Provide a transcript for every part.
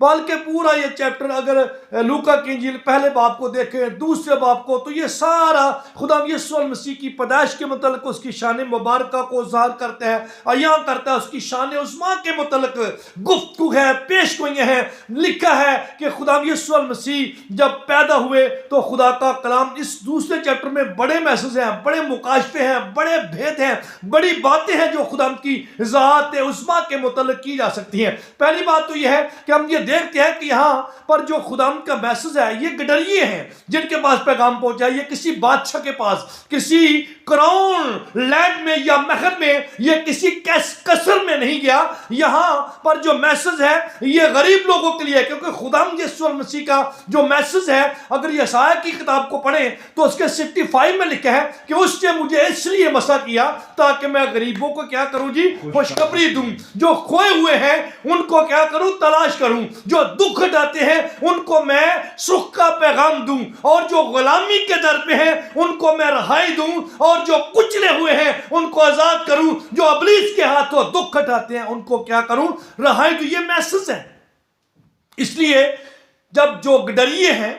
بلکہ پورا یہ چیپٹر اگر لوکا کی انجیل پہلے باب کو دیکھیں، دوسرے باب کو، تو یہ سارا خدا یسوع المسیح کی پیدائش کے متعلق اس کی شان مبارکہ کو ظاہر کرتا ہے، عیاں کرتا ہے، اس کی شان عظمیٰ کے متعلق گفتگو ہے، پیش گوئیاں ہیں۔ لکھا ہے کہ خدا یسوع المسیح جب پیدا ہوئے تو خدا کا کلام اس دوسرے چیپٹر میں بڑے میسج ہیں، بڑے مکاشفے ہیں، بڑے بھید ہیں، بڑی باتیں ہیں جو خدا کی ذات عظمیٰ کے متعلق کی جا سکتی ہیں۔ پہلی بات تو یہ ہے کہ ہم یہ دیکھتے ہیں کہ یہاں پر جو خدا کا میسج ہے یہ گڈریے ہیں جن کے پاس پیغام پہنچا، یہ کسی بادشاہ کے پاس، کسی کراؤن لینڈ میں یا محل میں، یہ کسی قصر میں نہیں گیا۔ یہاں پر جو میسج ہے یہ غریب لوگوں کے لیے ہے، کیونکہ خدا یسوع المسیح کا جو میسج ہے اگر یسعیاہ کی کتاب کو پڑھیں تو اس کے 65 میں لکھا ہے کہ اس نے مجھے اس لیے مسا کیا تاکہ میں غریبوں کو کیا کروں جی؟ خوشخبری دوں، جو کھوئے ہوئے ہیں ان کو کیا کروں؟ تلاش کروں، جو دکھ اٹھاتے ہیں ان کو میں سکھ کا پیغام دوں، اور جو غلامی کے در پہ ہیں ان کو میں رہائی دوں، اور جو کچلے ہوئے ہیں ان کو آزاد کروں، جو ابلیس کے ہاتھوں دکھ اٹھاتے ہیں ان کو کیا کروں؟ رہائی دوں۔ یہ میسج ہے۔ اس لیے جب جو گڈریے ہیں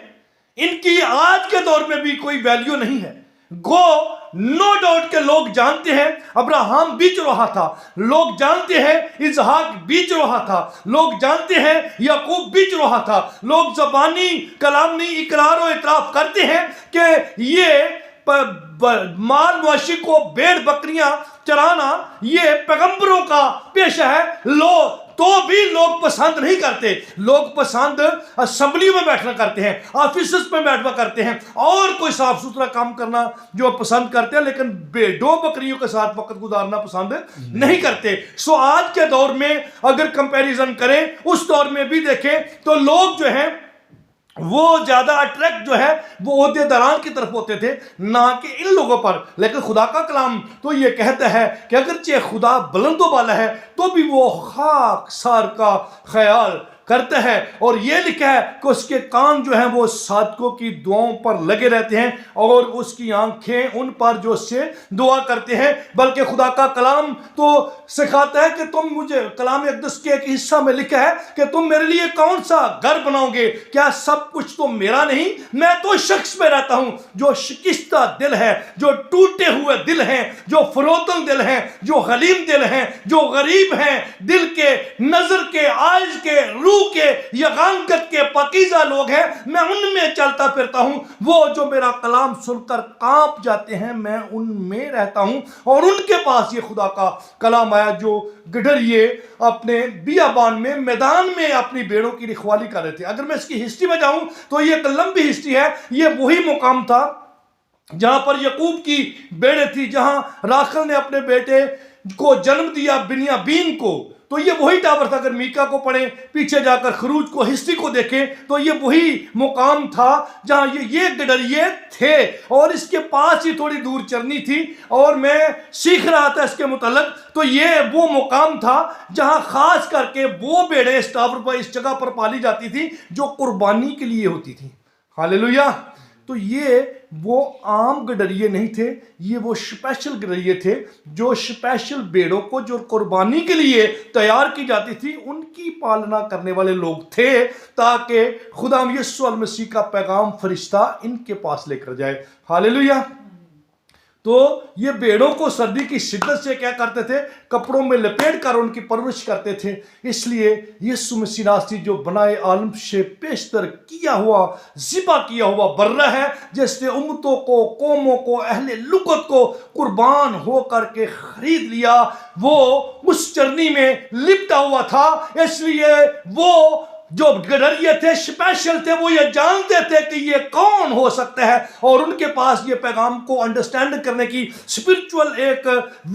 ان کی آج کے دور میں بھی کوئی ویلیو نہیں ہے۔ گو نو ڈاؤٹ کہ لوگ جانتے ہیں ابراہم بیچ رہا تھا، لوگ جانتے ہیں اسحاق بیچ رہا تھا، لوگ جانتے ہیں یعقوب بیچ رہا تھا، لوگ زبانی کلامی اقرار و اعتراف کرتے ہیں کہ یہ مال مویشی کو بھیڑ بکریاں چرانا یہ پیغمبروں کا پیشہ ہے، تو بھی لوگ پسند نہیں کرتے۔ لوگ پسند اسمبلی میں بیٹھنا کرتے ہیں، آفیسز میں بیٹھنا کرتے ہیں، اور کوئی صاف ستھرا کام کرنا جو پسند کرتے ہیں، لیکن بھیڑوں بکریوں کے ساتھ وقت گزارنا پسند نہیں کرتے۔ سو آج کے دور میں اگر کمپیریزن کریں اس دور میں بھی دیکھیں تو لوگ جو ہیں وہ زیادہ اٹریکٹ جو ہے وہ عہدے داران کی طرف ہوتے تھے، نہ کہ ان لوگوں پر۔ لیکن خدا کا کلام تو یہ کہتا ہے کہ اگرچہ خدا بلند و بالا ہے تو بھی وہ خاک سار کا خیال کرتا ہے، اور یہ لکھا ہے کہ اس کے کان جو ہیں وہ صادقوں کی دعاؤں پر لگے رہتے ہیں، اور اس کی آنکھیں ان پر جو اس سے دعا کرتے ہیں۔ بلکہ خدا کا کلام تو سکھاتا ہے کہ تم مجھے، کلام اقدس کے ایک حصہ میں لکھا ہے کہ تم میرے لیے کون سا گھر بناؤ گے؟ کیا سب کچھ تو میرا نہیں؟ میں تو شخص میں رہتا ہوں جو شکستہ دل ہے، جو ٹوٹے ہوئے دل ہیں، جو فروتن دل ہیں، جو حلیم دل ہیں، جو غریب ہیں، دل کے، نظر کے، عائز کے، روح کے، یغانگت کے پاکیزہ لوگ ہیں، میں ان میں چلتا پھرتا ہوں۔ وہ جو میرا کلام سن کر کانپ جاتے ہیں میں ان میں رہتا ہوں، اور ان کے پاس یہ خدا کا کلام آیا جو گڈریے اپنے بیابان میں، میدان میں اپنی بھیڑوں کی رکھوالی کر رہے تھے۔ اگر میں اس کی ہسٹری میں جاؤں تو یہ ایک لمبی ہسٹری ہے۔ یہ وہی مقام تھا جہاں پر یعقوب کی بیڑے تھی، جہاں راخل نے اپنے بیٹے کو جنم دیا بنیامین کو، تو یہ وہی ٹاور تھا۔ اگر میکا کو پڑھیں، پیچھے جا کر خروج کو، ہسٹری کو دیکھیں تو یہ وہی مقام تھا جہاں یہ گڈریے تھے، اور اس کے پاس ہی تھوڑی دور چرنی تھی، اور میں سیکھ رہا تھا اس کے متعلق۔ تو یہ وہ مقام تھا جہاں خاص کر کے وہ بیڑے اس ٹاور پر، اس جگہ پر پالی جاتی تھی جو قربانی کے لیے ہوتی تھی۔ ہاللیلویہ۔ تو یہ وہ عام گڈریے نہیں تھے، یہ وہ اسپیشل گڈریے تھے جو اسپیشل بیڑوں کو جو قربانی کے لیے تیار کی جاتی تھی ان کی پالنا کرنے والے لوگ تھے، تاکہ خدا یسوع المسیح کا پیغام فرشتہ ان کے پاس لے کر جائے۔ ہاللیلویہ۔ تو یہ بیڑوں کو سردی کی شدت سے کیا کرتے تھے؟ کپڑوں میں لپیٹ کر ان کی پرورش کرتے تھے۔ اس لیے یسوع مسیح ناصری جو بنائے عالم سے پیشتر کیا ہوا، ذبح کیا ہوا برہ ہے، جس نے امتوں کو، قوموں کو، اہل لغت کو قربان ہو کر کے خرید لیا، وہ اس چرنی میں لپٹا ہوا تھا۔ اس لیے وہ جو گڈریے تھے، اسپیشل تھے، وہ یہ جانتے تھے کہ یہ کون ہو سکتا ہے، اور ان کے پاس یہ پیغام کو انڈرسٹینڈ کرنے کی اسپرچول ایک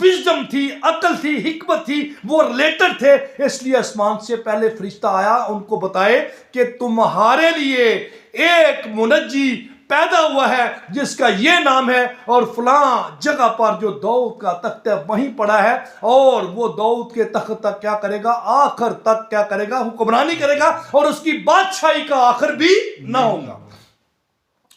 وزڈم تھی، عقل تھی، حکمت تھی، وہ ریلیٹڈ تھے۔ اس لیے آسمان سے پہلے فرشتہ آیا، ان کو بتائے کہ تمہارے لیے ایک منجی پیدا ہوا ہے جس کا یہ نام ہے، اور فلاں جگہ پر جو داؤد کا تخت ہے وہیں پڑا ہے، اور وہ داؤد کے تخت تک کیا کرے گا؟ آخر تک کیا کرے گا؟ حکمرانی کرے گا، اور اس کی بادشاہی کا آخر بھی نہ ہوگا۔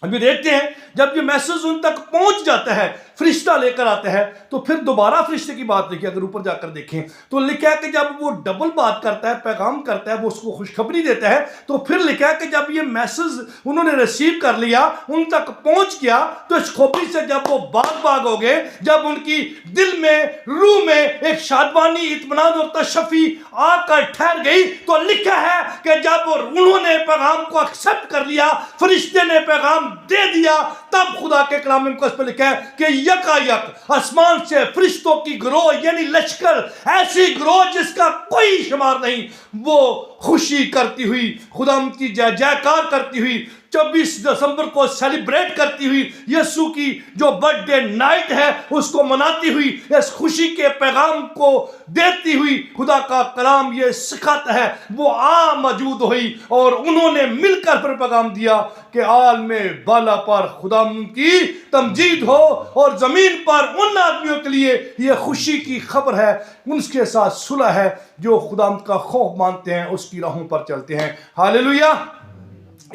ابھی دیکھتے ہیں جب یہ میسج ان تک پہنچ جاتا ہے فرشتہ لے کر آتا ہے تو پھر دوبارہ فرشتے کی بات لکھی، اگر اوپر جا کر دیکھیں تو لکھا ہے کہ جب وہ ڈبل بات کرتا ہے، پیغام کرتا ہے، وہ اس کو خوشخبری دیتا ہے، تو پھر لکھا ہے کہ جب یہ میسج انہوں نے ریسیو کر لیا، ان تک پہنچ گیا، تو اس خوبی سے جب وہ باغ ہو گئے، جب ان کی دل میں، روح میں ایک شادمانی، اطمینان اور تشفی آ کر ٹھہر گئی، تو لکھا ہے کہ جب انہوں نے پیغام کو ایکسپٹ کر لیا، فرشتے نے پیغام دے دیا، تب خدا کے کلام مقدس پر لکھا ہے کہ یکا یک آسمان سے فرشتوں کی گروہ، یعنی لشکر، ایسی گروہ جس کا کوئی شمار نہیں، وہ خوشی کرتی ہوئی، خدا کی جے جےکار کرتی ہوئی، 24 دسمبر کو سیلیبریٹ کرتی ہوئی، یسوع کی جو برتھ ڈے نائٹ ہے اس کو مناتی ہوئی، اس خوشی کے پیغام کو دیتی ہوئی، خدا کا کلام یہ سکھاتا ہے وہ موجود ہوئی، اور انہوں نے مل کر پھر پیغام دیا کہ عالم بالا پر خدا کی تمجید ہو، اور زمین پر ان آدمیوں کے لیے یہ خوشی کی خبر ہے، ان کے ساتھ صلح ہے جو خدا کا خوف مانتے ہیں، اس کی راہوں پر چلتے ہیں۔ ہالیلویہ۔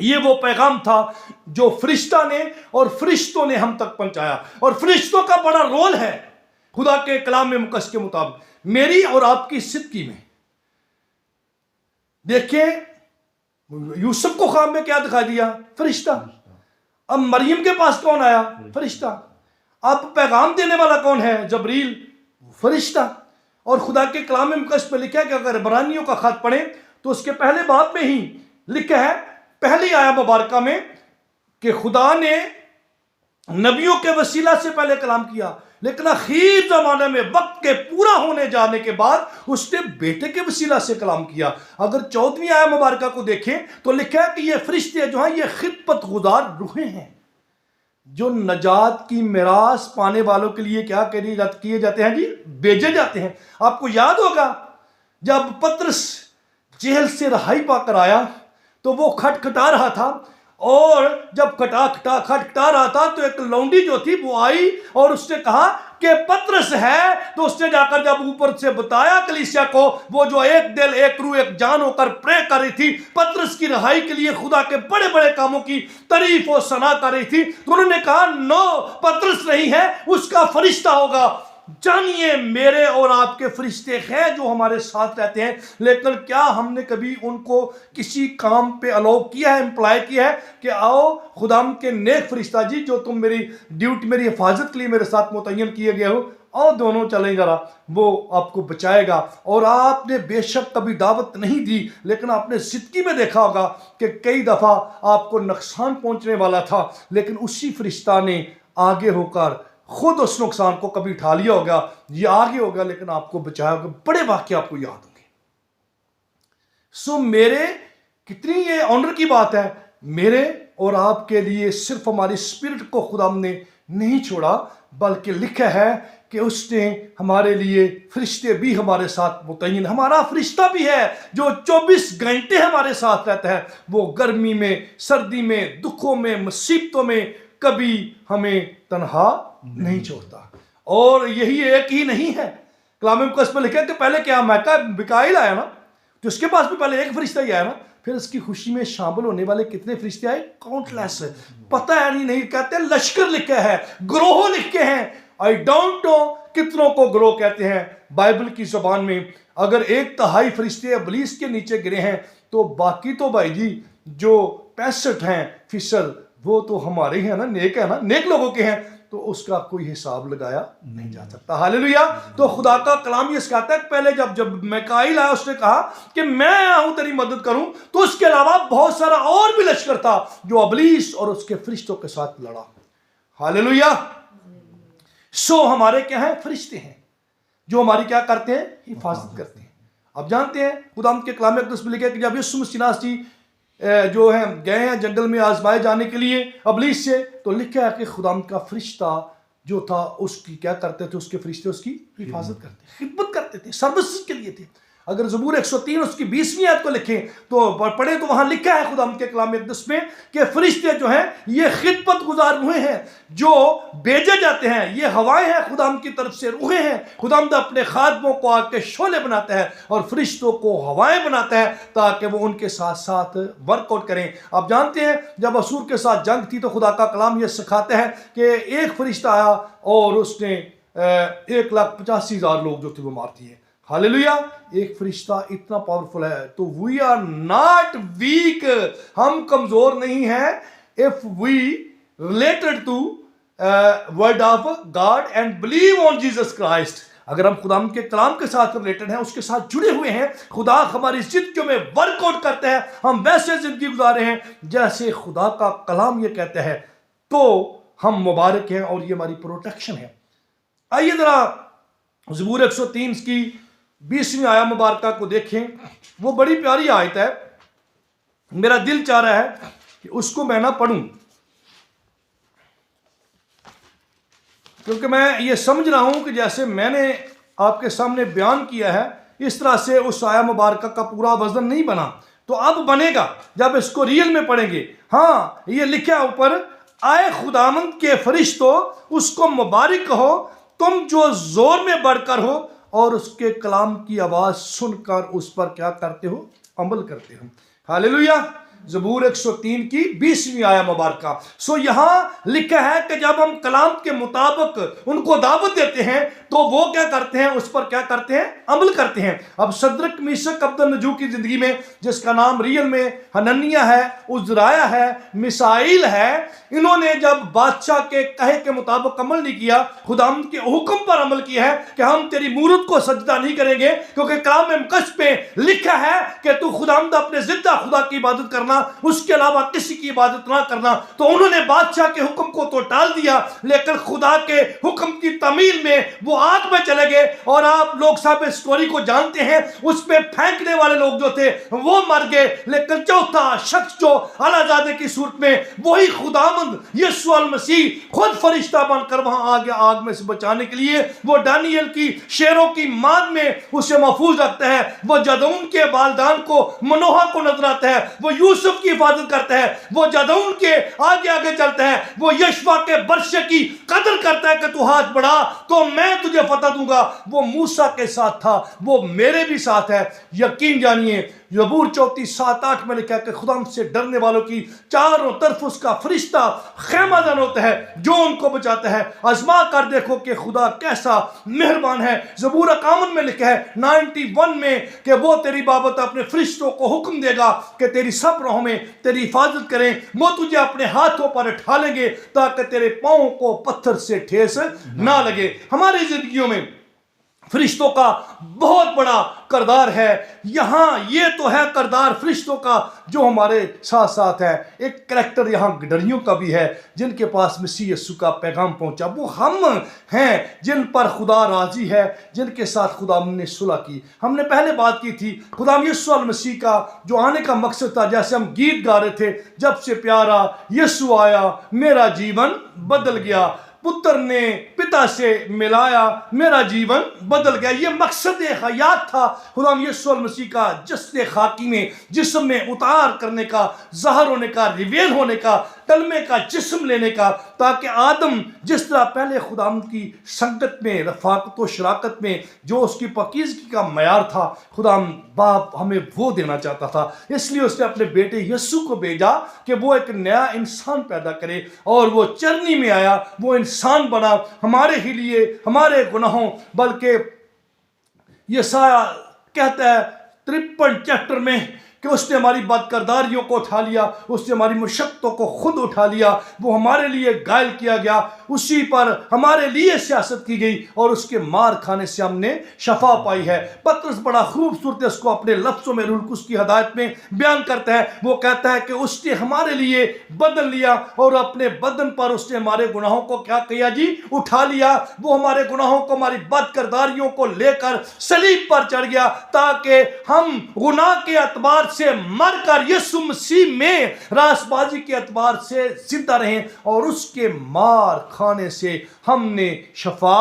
یہ وہ پیغام تھا جو فرشتہ نے اور فرشتوں نے ہم تک پہنچایا، اور فرشتوں کا بڑا رول ہے خدا کے کلام مقدس کے مطابق میری اور آپ کی صدقی میں۔ دیکھیں یوسف کو خواب میں کیا دکھا دیا؟ فرشتہ۔ اب مریم کے پاس کون آیا؟ فرشتہ۔ اب پیغام دینے والا کون ہے؟ جبریل، فرشتہ۔ اور خدا کے کلام مقدس میں لکھا ہے کہ اگر عبرانیوں کا خط پڑھیں تو اس کے پہلے باب میں ہی لکھا ہے، پہلی آیا مبارکہ میں، کہ خدا نے نبیوں کے وسیلہ سے پہلے کلام کیا، لیکن اخیر زمانے میں وقت کے پورا ہونے جانے کے بعد اس نے بیٹے کے وسیلہ سے کلام کیا۔ اگر 14ویں آیا مبارکہ کو دیکھیں تو لکھا ہے کہ یہ فرشتے جو ہیں یہ خدمت گزار روحیں ہیں جو نجات کی میراث پانے والوں کے لیے کیا کیے جاتے ہیں جی؟ بھیجے جاتے ہیں۔ آپ کو یاد ہوگا جب پطرس جیل سے رہائی پا کر آیا تو وہ کھٹکھٹا رہا تھا، اور جب کھٹکھٹا رہا تھا تو ایک لونڈی جو تھی وہ آئی اور اس نے کہا کہ پطرس ہے، تو اس نے جا کر جب اوپر سے بتایا کلیسیا کو، وہ جو ایک دل ایک روح ایک جان ہو کر پرے کر رہی تھی پطرس کی رہائی کے لیے، خدا کے بڑے بڑے کاموں کی تعریف و ثنا کر رہی تھی، تو انہوں نے کہا نو، پطرس نہیں ہے، اس کا فرشتہ ہوگا۔ جانیے میرے اور آپ کے فرشتے ہیں جو ہمارے ساتھ رہتے ہیں، لیکن کیا ہم نے کبھی ان کو کسی کام پہ الاؤ کیا ہے، امپلائی کیا ہے کہ آؤ خدام کے نیک فرشتہ جی جو تم میری ڈیوٹی، میری حفاظت کے لیے میرے ساتھ متعین کیے گئے ہو، آؤ دونوں چلیں ذرا، وہ آپ کو بچائے گا۔ اور آپ نے بے شک کبھی دعوت نہیں دی، لیکن آپ نے صدقی میں دیکھا ہوگا کہ کئی دفعہ آپ کو نقصان پہنچنے والا تھا، لیکن اسی فرشتہ نے آگے ہو کر خود اس نقصان کو کبھی اٹھا لیا ہوگا، یہ آگے ہوگا لیکن آپ کو بچایا ہوگا۔ بڑے واقعے آپ کو یاد ہوں گے۔ میرے کتنی یہ آنر کی بات ہے، میرے اور آپ کے لیے صرف ہماری اسپرٹ کو خدا نے نہیں چھوڑا، بلکہ لکھا ہے کہ اس نے ہمارے لیے فرشتے بھی ہمارے ساتھ متعین، ہمارا فرشتہ بھی ہے جو 24 گھنٹے ہمارے ساتھ رہتا ہے، وہ گرمی میں، سردی میں، دکھوں میں، مصیبتوں میں کبھی ہمیں تنہا نہیں چھوڑتا۔ اور یہی ایک ہی نہیں ہے، کلام مقدس میں لکھا ہے کہ پہلے کیا میکائیل آیا نا، تو اس کے پاس بھی پہلے ایک فرشتہ ہی آیا نا، پھر اس کی خوشی میں شامل ہونے والے کتنے فرشتے آئے؟ کاؤنٹ لیس ہے، پتہ ہے نہیں کہتے ہیں لشکر لکھے ہیں، گروہ لکھے ہیں، I don't know کتنوں کو گروہ کہتے ہیں بائبل کی زبان میں۔ اگر 1/3 فرشتے ابلیس کے نیچے گرے ہیں تو باقی تو بھائی جی جو 65% وہ تو ہمارے ہیں نا، نیک ہے نا، نیک لوگوں کے ہیں، تو اس کا کوئی حساب لگایا نہیں جا سکتا۔ ہاللیلویہ۔ تو خدا کا کلام یہ سکھاتا ہے کہ پہلے جب میکائیل آیا اس نے کہا کہ میں آیا ہوں تیری مدد کروں، تو اس کے علاوہ بہت سارا اور بھی لشکر تھا جو ابلیس اور اس کے فرشتوں کے ساتھ لڑا۔ ہاللیلویہ۔ ہمارے کیا ہیں؟ فرشتے ہیں جو ہماری کیا کرتے ہیں؟ حفاظت کرتے ہیں۔ اب جانتے ہیں خدا کے کلام مقدس میں لکھا ہے کہ جب یسوع مسیح جو ہیں گئے ہیں جنگل میں آزمائے جانے کے لیے ابلیس سے، تو لکھا ہے کہ خدا کا فرشتہ جو تھا اس کی کیا کرتے تھے؟ اس کے فرشتے اس کی حفاظت کرتے، خدمت کرتے تھے، سروس کے لیے تھے۔ اگر زبور 103 اس کی 20ویں آیت کو لکھیں تو پڑھیں تو وہاں لکھا ہے خدا کے کلام اقدس میں کہ فرشتے جو ہیں یہ خدمت گزار روحیں ہیں جو بھیجے جاتے ہیں، یہ ہوائیں ہیں خدا کی طرف سے، روحیں ہیں۔ خدا اپنے خادموں کو آگ کے شعلے بناتا ہے اور فرشتوں کو ہوائیں بناتا ہے تاکہ وہ ان کے ساتھ ساتھ ورک آؤٹ کریں۔ آپ جانتے ہیں جب اسور کے ساتھ جنگ تھی تو خدا کا کلام یہ سکھاتا ہے کہ ایک فرشتہ آیا اور اس نے 1,85,000 لوگ جو تھے وہ مار دیے۔ ہاللیلویا! ایک فرشتہ اتنا پاورفل ہے۔ تو وی آر ناٹ ویک، ہم کمزور نہیں ہیں۔ if we related to word of God and believe on Jesus Christ، اگر ہم خدا کے کلام کے ساتھ ریلیٹڈ ہیں، اس کے ساتھ جڑے ہوئے ہیں، خدا ہماری زندگیوں میں ورک آؤٹ کرتا ہے، ہم ویسے زندگی گزارے ہیں جیسے خدا کا کلام یہ کہتا ہے، تو ہم مبارک ہیں اور یہ ہماری پروٹیکشن ہے۔ آئیے ذرا زبور 103 کی 20ویں آیت مبارکہ کو دیکھیں، وہ بڑی پیاری آیت ہے، میرا دل چاہ رہا ہے کہ اس کو میں نہ پڑھوں، کیونکہ میں یہ سمجھ رہا ہوں کہ جیسے میں نے آپ کے سامنے بیان کیا ہے اس طرح سے اس آیت مبارکہ کا پورا وزن نہیں بنا، تو اب بنے گا جب اس کو ریئل میں پڑھیں گے۔ ہاں یہ لکھا اوپر، آئے خداوند کے فرشتوں اس کو مبارک کہو، تم جو زور میں بڑھ کر ہو اور اس کے کلام کی آواز سن کر اس پر کیا کرتے ہو؟ عمل کرتے ہو۔ ہاللیلویا! زبور 103 کی 20ویں آیت مبارکہ۔ سو یہاں لکھا ہے کہ جب ہم کلام کے مطابق ان کو دعوت دیتے ہیں تو وہ کیا کرتے ہیں؟ اس پر کیا کرتے ہیں؟ عمل کرتے ہیں۔ اب صدرک میشک عبدالنجو کی زندگی میں، جس کا نام ریل میں حننیہ ہے، عزرایہ ہے، میسائیل ہے، انہوں نے جب بادشاہ کے کہے کے مطابق عمل نہیں کیا، خدا کے حکم پر عمل کیا ہے کہ ہم تیری مورت کو سجدہ نہیں کریں گے، کیونکہ کلام مقدس پہ لکھا ہے کہ تو خدا اپنے زندہ خدا کی عبادت کرنا، اس کے علاوہ کسی کی عبادت نہ کرنا۔ تو انہوں نے بادشاہ کے حکم کو تو ٹال دیا، لیکن خدا کے حکم کی تعمیل میں وہ آگ میں چلے گئے، اور آپ لوگ صاحب اسٹوری کو جانتے ہیں، اس پہ پھینکنے والے لوگ جو تھے وہ مر گئے، لیکن چوتھا شخص جو اعلیٰ زادے کی صورت میں وہی خداوند یسوع المسیح خود فرشتہ بن کر وہاں آگے آگ میں سے بچانے کے لیے وہ دانیل کی شیروں کی مان میں اسے محفوظ رکھتا ہے، وہ جدعون کے بالدان کو منوہا کو نظر آتا ہے، وہ یوسف کی حفاظت کرتا ہے، وہ جدعون کے آگے آگے چلتا ہے، وہ یشوا کے برشے کی قدر کرتا ہے کہ تو ہاتھ بڑھا تو میں تجھے فتح دوں گا۔ وہ موسیٰ کے ساتھ تھا، وہ میرے بھی ساتھ ہے۔ یقین جانیے زبور 34:7-8 میں لکھا ہے کہ خدا سے ڈرنے والوں کی چاروں طرف اس کا فرشتہ خیمہ زن ہوتا ہے جو ان کو بچاتا ہے۔ آزما کر دیکھو کہ خدا کیسا مہربان ہے۔ زبور 51 میں لکھا ہے 91 میں کہ وہ تیری بابت اپنے فرشتوں کو حکم دے گا کہ تیری سب راہوں میں تیری حفاظت کریں، وہ تجھے اپنے ہاتھوں پر اٹھا لیں گے تاکہ تیرے پاؤں کو پتھر سے ٹھیس نہ لگے۔ ہماری زندگیوں میں فرشتوں کا بہت بڑا کردار ہے۔ یہاں یہ تو ہے کردار فرشتوں کا جو ہمارے ساتھ ساتھ ہے، ایک کریکٹر یہاں گڈریوں کا بھی ہے جن کے پاس مسیح یسوع کا پیغام پہنچا۔ وہ ہم ہیں جن پر خدا راضی ہے، جن کے ساتھ خدا نے صلح کی۔ ہم نے پہلے بات کی تھی خدا یسوع المسیح کا جو آنے کا مقصد تھا، جیسے ہم گیت گا رہے تھے، جب سے پیارا یسوع آیا میرا جیون بدل گیا، پتر نے پتا سے ملایا میرا جیون بدل گیا۔ یہ مقصد حیات تھا خدا یسوع المسیح کا جسد خاکی میں، جسم میں اتار کرنے کا، ظاہر ہونے کا، ریویل ہونے کا، کلمے کا جسم لینے کا، تاکہ آدم جس طرح پہلے خدا کی سنگت میں، رفاقت و شراکت میں جو اس کی پاکیزگی کا معیار تھا، خدا باپ ہمیں وہ دینا چاہتا تھا۔ اس لیے اس نے اپنے بیٹے یسوع کو بھیجا کہ وہ ایک نیا انسان پیدا کرے، اور وہ چرنی میں آیا، وہ انسان بنا ہمارے ہی لیے، ہمارے گناہوں۔ بلکہ یسایہ کہتا ہے 53 چیپٹر میں کہ اس نے ہماری بد کرداریوں کو اٹھا لیا، اس نے ہماری مشقتوں کو خود اٹھا لیا، وہ ہمارے لیے گائل کیا گیا، اسی پر ہمارے لیے سیاست کی گئی، اور اس کے مار کھانے سے ہم نے شفا پائی ہے۔ پطرس بڑا خوبصورت اس کو اپنے لفظوں میں روح القدس کی ہدایت میں بیان کرتا ہے۔ وہ کہتا ہے کہ اس نے ہمارے لیے بدل لیا، اور اپنے بدن پر اس نے ہمارے گناہوں کو کیا کیا جی؟ اٹھا لیا۔ وہ ہمارے گناہوں کو، ہماری بد کرداریوں کو لے کر صلیب پر چڑھ گیا، تاکہ ہم گناہ کے اعتبار سے مر کر یسوع مسیح میں راست بازی کے اعتبار سے زندہ رہیں، اور اس کے مار کھانے سے ہم نے شفا